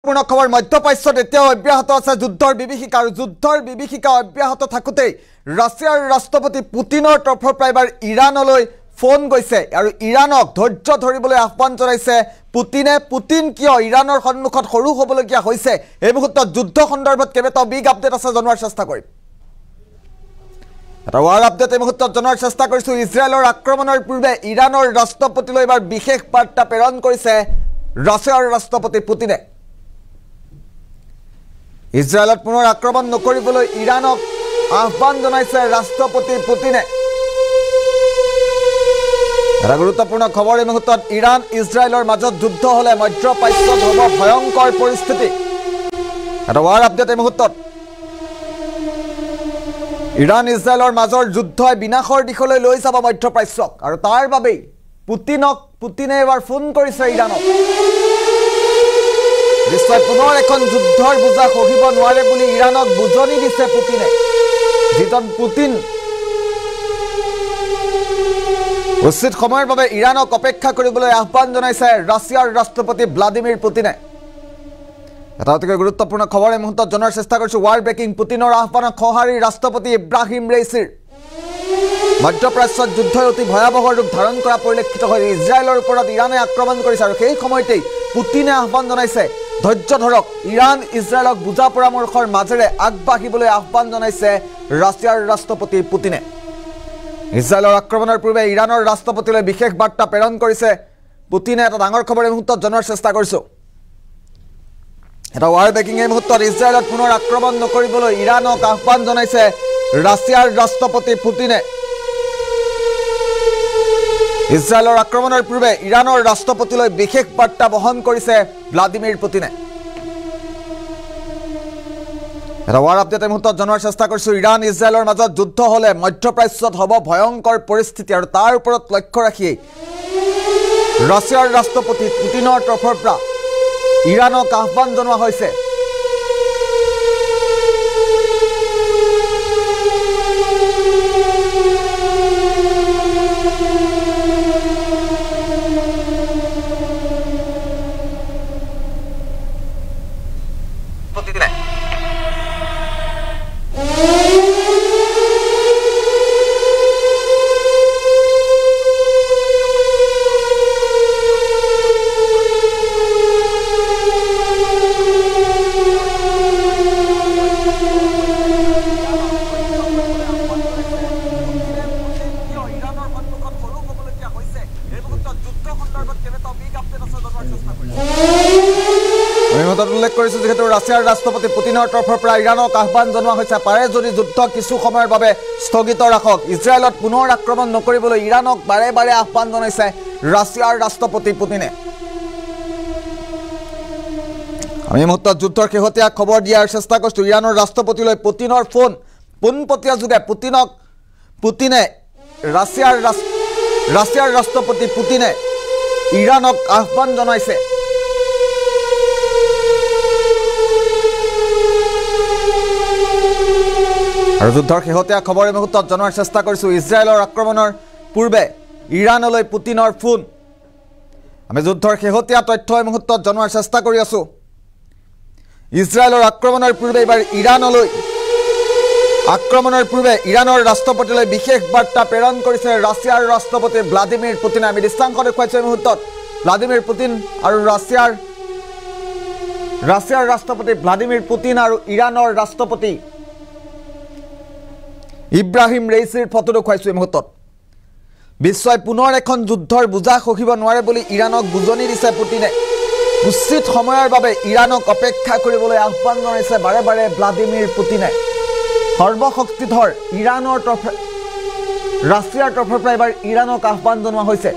পূৰ্ণ খবৰ মধ্যপ্ৰাচ্যত এতিয়াও অব্যাহত আছে যুদ্ধৰ বিভীষিকা আৰু যুদ্ধৰ বিভীষিকা অব্যাহত থাকোতে ৰাছিয়াৰ ৰাষ্ট্ৰপতি পুতিনৰ তৰফৰ পৰা এবাৰ ইৰানলৈ ফোন গৈছে আৰু ইৰানক ধৈৰ্য ধৰিবলৈ আহ্বান জনাইছে পুতিন কিয় ইৰানৰ সন্মুখত সৰু হ'বলগীয়া হৈছে এই মুহূৰ্তত যুদ্ধ সন্দৰ্ভত কেইবাটাও বিগ আপডেট আছে জনোৱাৰ চেষ্টা কৰিম এটা ৱাৰ আপডেট এই মুহূৰ্তত জনোৱাৰ চেষ্টা কৰিছো ইজৰাইলৰ আক্ৰমণৰ পূৰ্বে ইৰানৰ ৰাষ্ট্ৰপতিলৈ এবাৰ বিশেষ বাৰ্তা প্ৰেৰণ কৰিছে ৰাছিয়াৰ ৰাষ্ট্ৰপতি পুতিনে ইজৰাইলত পুনৰ আক্ৰমণ নকৰিবলৈ ইৰানক আহ্বান জনাইছে ৰাষ্ট্ৰপতি পুতিনে এটা গুৰুত্বপূৰ্ণ খবৰ এই মুহূৰ্তত ইৰাণ ইজৰাইলৰ মাজত যুদ্ধ হলে মধ্যপ্ৰাচ্যত হ'ব ভয়ংকৰ পৰিস্থিতি এটা ৱাৰ আপডেট এই মুহূৰ্তত ইৰাণ ইজৰাইলৰ মাজৰ যুদ্ধই বিনাশৰ দিশলৈ লৈ যাব মধ্যপ্ৰাচ্যক আৰু তাৰ বাবেই পুতিনে এবাৰ ফোন কৰিছে ইৰানক বিশ্বই পুনৰ এখন যুদ্ধৰ বুজা সহিব নোৱাৰে বুলি ইৰানক বুজনি দিছে পুতিনে যিজন পুতিন উচিত সময়ৰ বাবে ইৰানক অপেক্ষা কৰিবলৈ আহ্বান জনাইছে ৰাছিয়াৰ ৰাষ্ট্ৰপতি ভ্লাদিমিৰ পুতিনে এটা অতি গুৰুত্বপূৰ্ণ খবৰ এই মুহূৰ্তত জনাৰ চেষ্টা কৰিছো ৱাৰ ব্ৰেকিং পুতিনৰ আহ্বানক সঁহাৰি ৰাষ্ট্ৰপতি ইব্ৰাহিম ৰেইছিৰ মধ্যপ্ৰাচ্যত যুদ্ধই অতি ভয়াৱহ ৰূপ ধাৰণ কৰা পৰিলক্ষিত হৈ ইজৰাইলৰ ওপৰত ইৰাণে আক্ৰমণ কৰিছে আৰু সেই সময়তেই পুতিনে আহ্বান জনাইছে ধৈৰ্য ধৰক ইৰাণ ইজৰাইলক বুজা পৰামৰ্শৰ মাজেৰে আগবাঢ়িবলৈ আহ্বান জনাইছে ৰাছিয়াৰ ৰাষ্ট্ৰপতি পুতিনে ইজৰাইলৰ আক্ৰমণৰ পূৰ্বে ইৰাণৰ ৰাষ্ট্ৰপতিলৈ বিশেষ বাৰ্তা প্ৰেৰণ কৰিছে পুতিনে এটা ডাঙৰ খবৰ এই মুহূৰ্তত জনাৰ চেষ্টা কৰিছো এটা ৱাৰ ব্ৰেকিং এই মুহূৰ্তত ইজৰাইলত পুনৰ আক্ৰমণ নকৰিবলৈ ইৰাণক আহ্বান জনাইছে ৰাছিয়াৰ ৰাষ্ট্ৰপতি পুতিনে ইজৰাইলৰ আক্ৰমণৰ পূৰ্বে ইৰাণৰ ৰাষ্ট্ৰপতিলৈ বিশেষ বাৰ্তা বহন কৰিছে ভ্লাদিমিৰ পুতিনে এটা ৱাৰ আপডেট এই মুহূৰ্তত জনোৱাৰ চেষ্টা কৰিছো ইৰাণ ইজৰাইলৰ মাজত যুদ্ধ হলে মধ্যপ্ৰাচ্যত হ'ব ভয়ংকৰ পৰিস্থিতি আৰু তাৰ ওপৰত লক্ষ্য ৰাখি ৰাছিয়াৰ ৰাষ্ট্ৰপতি পুতিনৰ তৰফৰ পৰা ইৰানক আহ্বান জনোৱা হৈছে উল্লেখ কৰিছো যেহেতু ৰাছিয়াৰ ৰাষ্ট্ৰপতি পুতিনৰ তৰফৰ পৰা ইৰানক আহ্বান জনোৱা হৈছে পাৰে যদি যুদ্ধ কিছু সময়ৰ বাবে স্থগিত ৰাখক ইজৰাইলত পুনৰ আক্ৰমণ নকৰিবলৈ ইৰানক বাৰে বাৰে আহ্বান জনাইছে ৰাছিয়াৰ ৰাষ্ট্ৰপতি পুতিনে আমি মুহূৰ্তত যুদ্ধৰ শেহতীয়া খবৰ দিয়াৰ চেষ্টা কৰিছো ইৰানৰ ৰাষ্ট্ৰপতিলৈ পুতিনৰ ফোন পোনপটীয়া যোগে পুতিনে ৰাছিয়াৰ ৰাষ্ট্ৰপতি পুতিনে ইৰানক আহ্বান জনাইছে আৰু যুদ্ধৰ শেহতীয়া খবৰ এই মুহূৰ্তত জনোৱাৰ চেষ্টা কৰিছো ইজৰাইলৰ আক্ৰমণৰ পূৰ্বে ইৰানলৈ পুতিনৰ ফোন আমি যুদ্ধৰ শেহতীয়া তথ্য এই মুহূৰ্তত জনোৱাৰ চেষ্টা কৰি আছো ইজৰাইলৰ আক্ৰমণৰ পূৰ্বে এবাৰ ইৰানৰ ৰাষ্ট্ৰপতিলৈ বিশেষ বাৰ্তা প্ৰেৰণ কৰিছে ৰাছিয়াৰ ৰাষ্ট্ৰপতি ভ্লাদিমিৰ পুতিনে আমি দৃষ্টান্ত দেখুৱাইছো এই মুহূৰ্তত ভ্লাদিমিৰ পুতিন আৰু ৰাছিয়াৰ ৰাষ্ট্ৰপতি ভ্লাদিমিৰ পুতিন আৰু ইৰানৰ ৰাষ্ট্ৰপতি ইব্ৰাহিম ৰেইছিৰ ফটো দেখুৱাইছো এই মুহূৰ্তত বিশ্বই পুনৰ এখন যুদ্ধৰ বুজা সহিব নোৱাৰে বুলি ইৰানক বুজনি দিছে পুতিনে উচিত সময়ৰ বাবে ইৰানক অপেক্ষা কৰিবলৈ আহ্বান জনাইছে বাৰে বাৰে ভ্লাদিমিৰ পুতিনে সৰ্বশক্তিধৰ ৰাছিয়াৰ তৰফৰ পৰা এবাৰ ইৰানক আহ্বান জনোৱা হৈছে